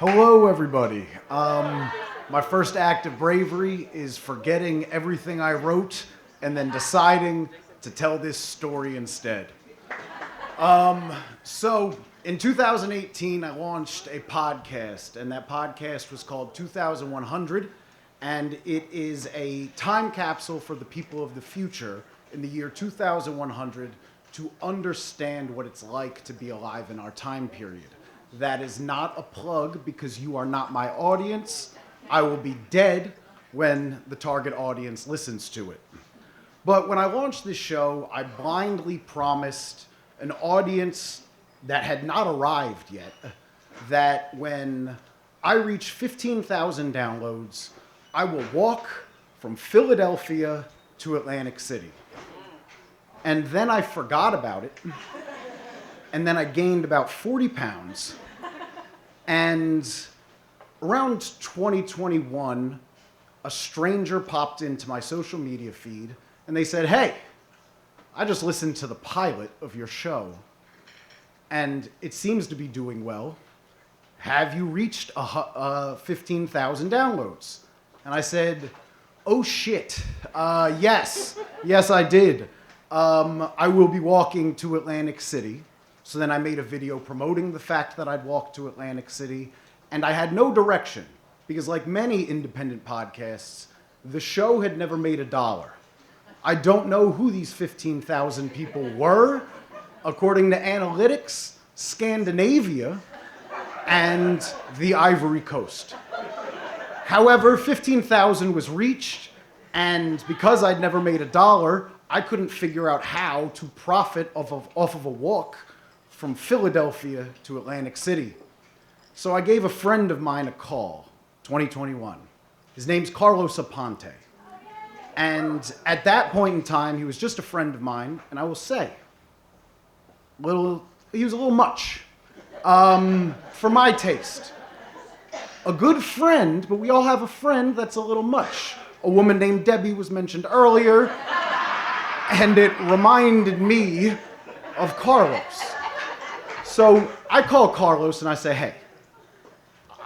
Hello, everybody. My first act of bravery is forgetting everything I wrote and then deciding to tell this story instead. So, in 2018, I launched a podcast, and that podcast was called 2100, and it is a time capsule for the people of the future in the year 2100 to understand what it's like to be alive in our time period. That is not a plug because you are not my audience. I will be dead when the target audience listens to it. But when I launched this show, I blindly promised an audience that had not arrived yet that when I reach 15,000 downloads, I will walk from Philadelphia to Atlantic City. And then I forgot about it. And then I gained about 40 pounds. And around 2021, a stranger popped into my social media feed and they said, "Hey, I just listened to the pilot of your show and it seems to be doing well. Have you reached 15,000 downloads?" And I said, "Oh shit, yes, I did. I will be walking to Atlantic City." So then I made a video promoting the fact that I'd walked to Atlantic City, and I had no direction, because like many independent podcasts, the show had never made $1. I don't know who these 15,000 people were. According to analytics, Scandinavia and the Ivory Coast. However, 15,000 was reached, and because I'd never made $1, I couldn't figure out how to profit off of a walk from Philadelphia to Atlantic City. So I gave a friend of mine a call, 2021. His name's Carlos Aponte. And at that point in time, he was just a friend of mine, and I will say, he was a little much for my taste. A good friend, but we all have a friend that's a little much. A woman named Debbie was mentioned earlier, and it reminded me of Carlos. So I call Carlos and I say, "Hey,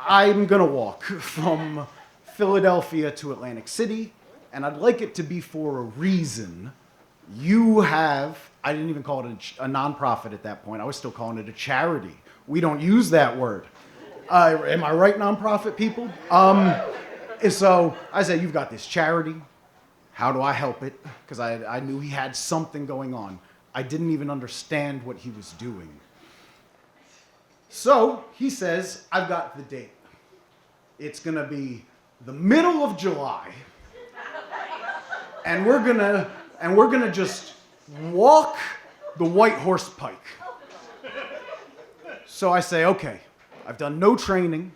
I'm gonna walk from Philadelphia to Atlantic City, and I'd like it to be for a reason. You have," I didn't even call it a nonprofit at that point, I was still calling it a charity. We don't use that word. Am I right, nonprofit people? So I said, "You've got this charity. How do I help it?" Because I knew he had something going on. I didn't even understand what he was doing. So he says, "I've got the date. It's gonna be the middle of July, and we're gonna just walk the White Horse Pike." So I say, "Okay, I've done no training.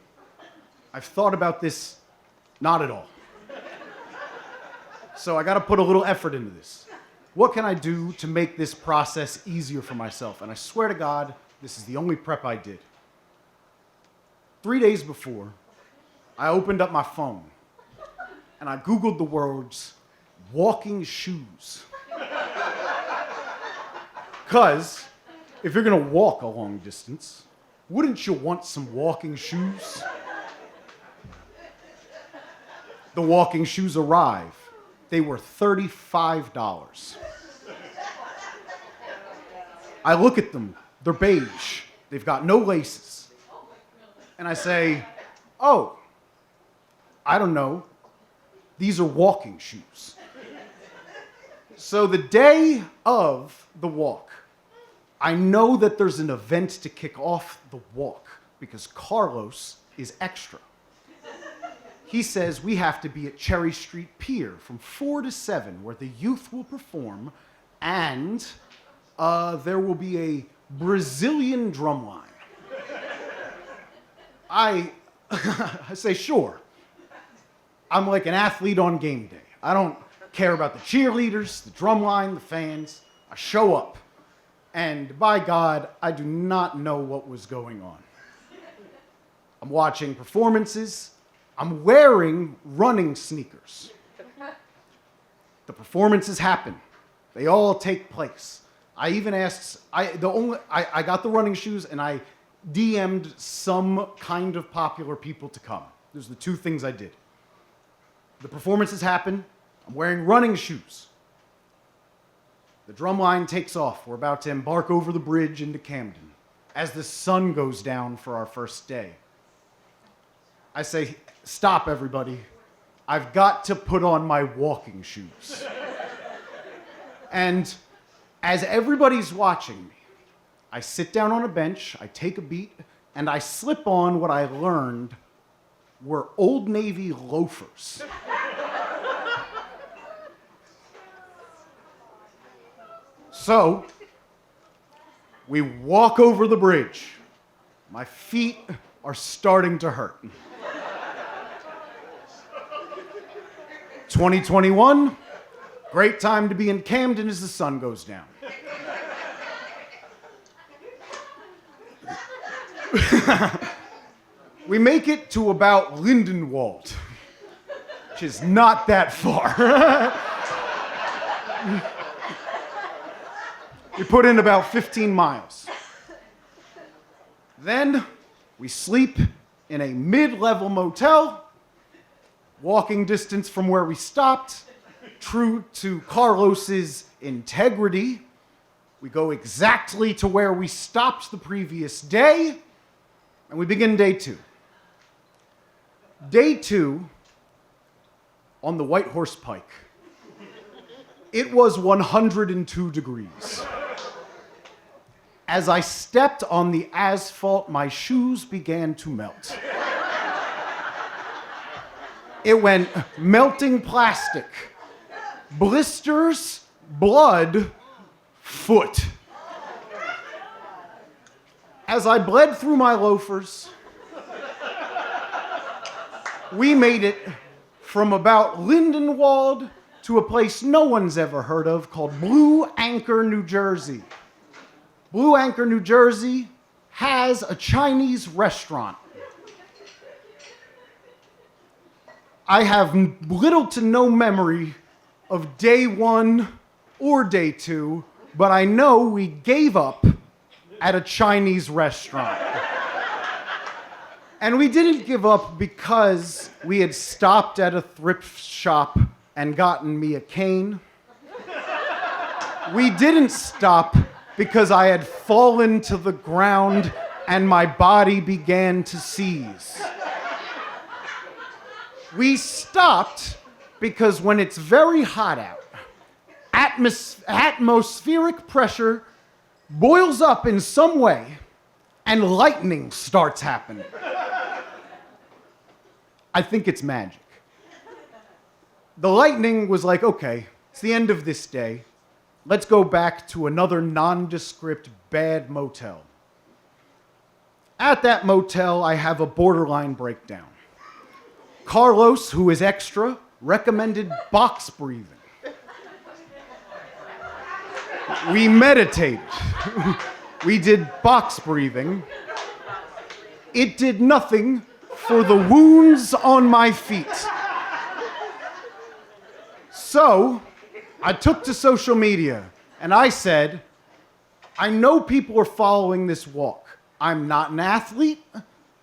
I've thought about this, not at all. So I gotta put a little effort into this. What can I do to make this process easier for myself?" And I swear to God, this is the only prep I did. 3 days before, I opened up my phone and I Googled the words walking shoes. Because if you're gonna walk a long distance, wouldn't you want some walking shoes? The walking shoes arrive. They were $35. I look at them. They're beige. They've got no laces. And I say, "Oh, I don't know. These are walking shoes." So the day of the walk, I know that there's an event to kick off the walk because Carlos is extra. He says we have to be at Cherry Street Pier from 4 to 7 where the youth will perform and there will be a Brazilian drumline. I say, "Sure." I'm like an athlete on game day. I don't care about the cheerleaders, the drumline, the fans. I show up. And by God, I do not know what was going on. I'm watching performances. I'm wearing running sneakers. The performances happen. They all take place. I even asked, I got the running shoes and I DM'd some kind of popular people to come. Those are the two things I did. The performances happen. I'm wearing running shoes. The drum line takes off. We're about to embark over the bridge into Camden as the sun goes down for our first day. I say, stop everybody. I've got to put on my walking shoes. And as everybody's watching me, I sit down on a bench, I take a beat, and I slip on what I learned were Old Navy loafers. So, we walk over the bridge. My feet are starting to hurt. 2021, great time to be in Camden as the sun goes down. We make it to about Lindenwold, which is not that far. We put in about 15 miles. Then we sleep in a mid-level motel, walking distance from where we stopped, true to Carlos's integrity. We go exactly to where we stopped the previous day, and we begin day 2. Day 2, on the White Horse Pike, it was 102 degrees. As I stepped on the asphalt, my shoes began to melt. It went melting plastic, blisters, blood, foot. As I bled through my loafers, we made it from about Lindenwold to a place no one's ever heard of called Blue Anchor, New Jersey. Blue Anchor, New Jersey has a Chinese restaurant. I have little to no memory of day 1 or day 2, but I know we gave up at a Chinese restaurant. And we didn't give up because we had stopped at a thrift shop and gotten me a cane. We didn't stop because I had fallen to the ground and my body began to seize. We stopped because when it's very hot out, atmospheric pressure boils up in some way and lightning starts happening. I think it's magic. The lightning was like, okay, it's the end of this day. Let's go back to another nondescript bad motel. At that motel, I have a borderline breakdown. Carlos, who is extra, recommended box breathing. We meditated. We did box breathing. It did nothing for the wounds on my feet. So, I took to social media and I said, I know people are following this walk. I'm not an athlete.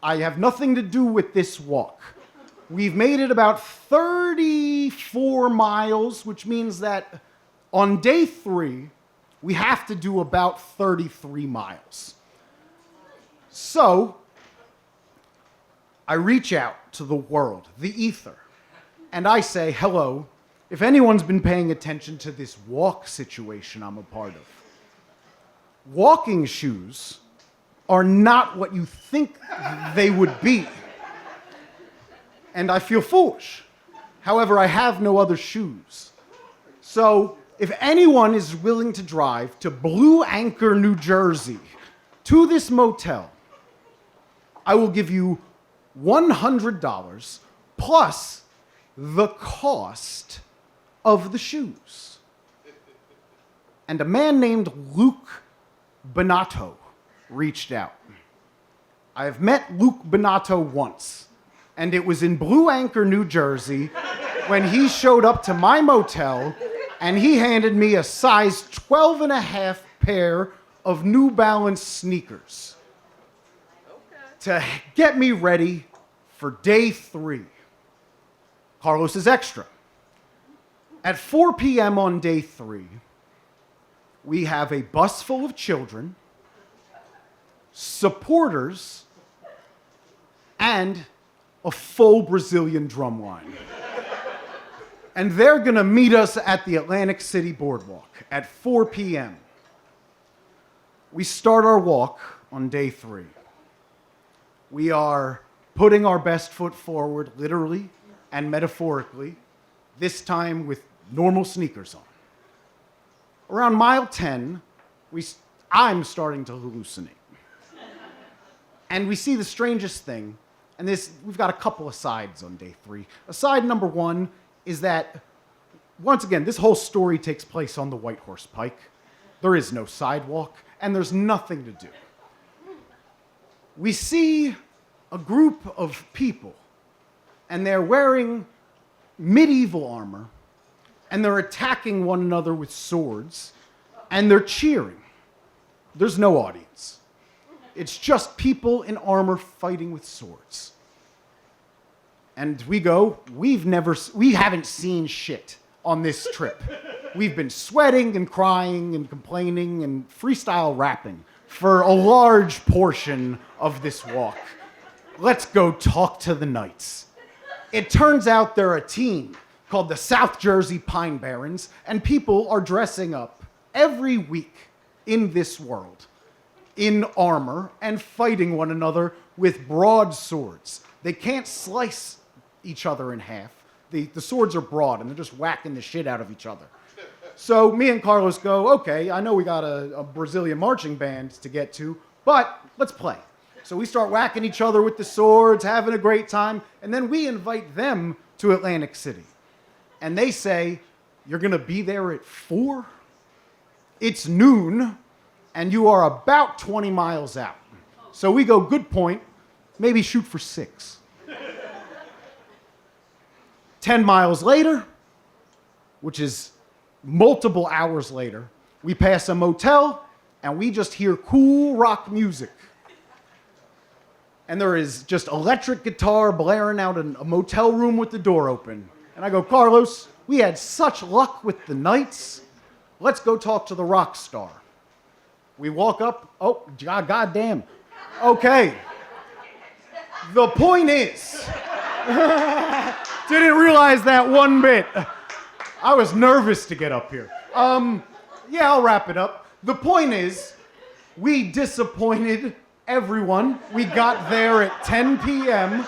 I have nothing to do with this walk. We've made it about 34 miles, which means that on day 3, we have to do about 33 miles. So, I reach out to the world, the ether, and I say, hello, if anyone's been paying attention to this walk situation I'm a part of, walking shoes are not what you think they would be. And I feel foolish. However, I have no other shoes. So, if anyone is willing to drive to Blue Anchor, New Jersey, to this motel, I will give you $100 plus the cost of the shoes. And a man named Luke Bonato reached out. I have met Luke Bonato once, and it was in Blue Anchor, New Jersey, when he showed up to my motel and he handed me a size 12 and a half pair of New Balance sneakers. to get me ready for day 3. Carlos is extra. At 4 p.m. on day 3, we have a bus full of children, supporters, and a full Brazilian drum line. And they're gonna meet us at the Atlantic City Boardwalk at 4 p.m. We start our walk on day 3. We are putting our best foot forward, literally and metaphorically, this time with normal sneakers on. Around mile 10, I'm starting to hallucinate. And we see the strangest thing, and we've got a couple of sides on day 3. Aside number 1 is that, once again, this whole story takes place on the White Horse Pike. There is no sidewalk, and there's nothing to do. We see a group of people, and they're wearing medieval armor, and they're attacking one another with swords, and they're cheering. There's no audience. It's just people in armor fighting with swords. And we go, we haven't seen shit on this trip. We've been sweating and crying and complaining and freestyle rapping for a large portion of this walk. Let's go talk to the knights. It turns out they're a team called the South Jersey Pine Barrens, and people are dressing up every week in this world in armor and fighting one another with broadswords. They can't slice each other in half. The swords are broad, and they're just whacking the shit out of each other. So me and Carlos go, okay, I know we got a Brazilian marching band to get to, but let's play. So we start whacking each other with the swords, having a great time, and then we invite them to Atlantic City. And they say, you're gonna be there at 4? It's noon, and you are about 20 miles out. So we go, good point, maybe shoot for 6. 10 miles later, which is multiple hours later, we pass a motel, and we just hear cool rock music. And there is just electric guitar blaring out in a motel room with the door open. And I go, Carlos, we had such luck with the Knights. Let's go talk to the rock star. We walk up. Oh, goddamn. Okay. The point is, didn't realize that one bit. I was nervous to get up here. Yeah, I'll wrap it up. The point is, we disappointed everyone. We got there at 10 p.m.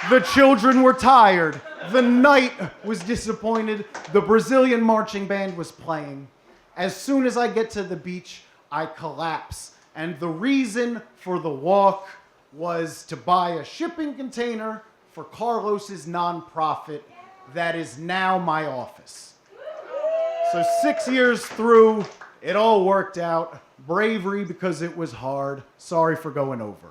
The children were tired. The night was disappointed. The Brazilian marching band was playing. As soon as I get to the beach, I collapse. And the reason for the walk was to buy a shipping container for Carlos's nonprofit that is now my office. So 6 years through, it all worked out. Bravery because it was hard. Sorry for going over.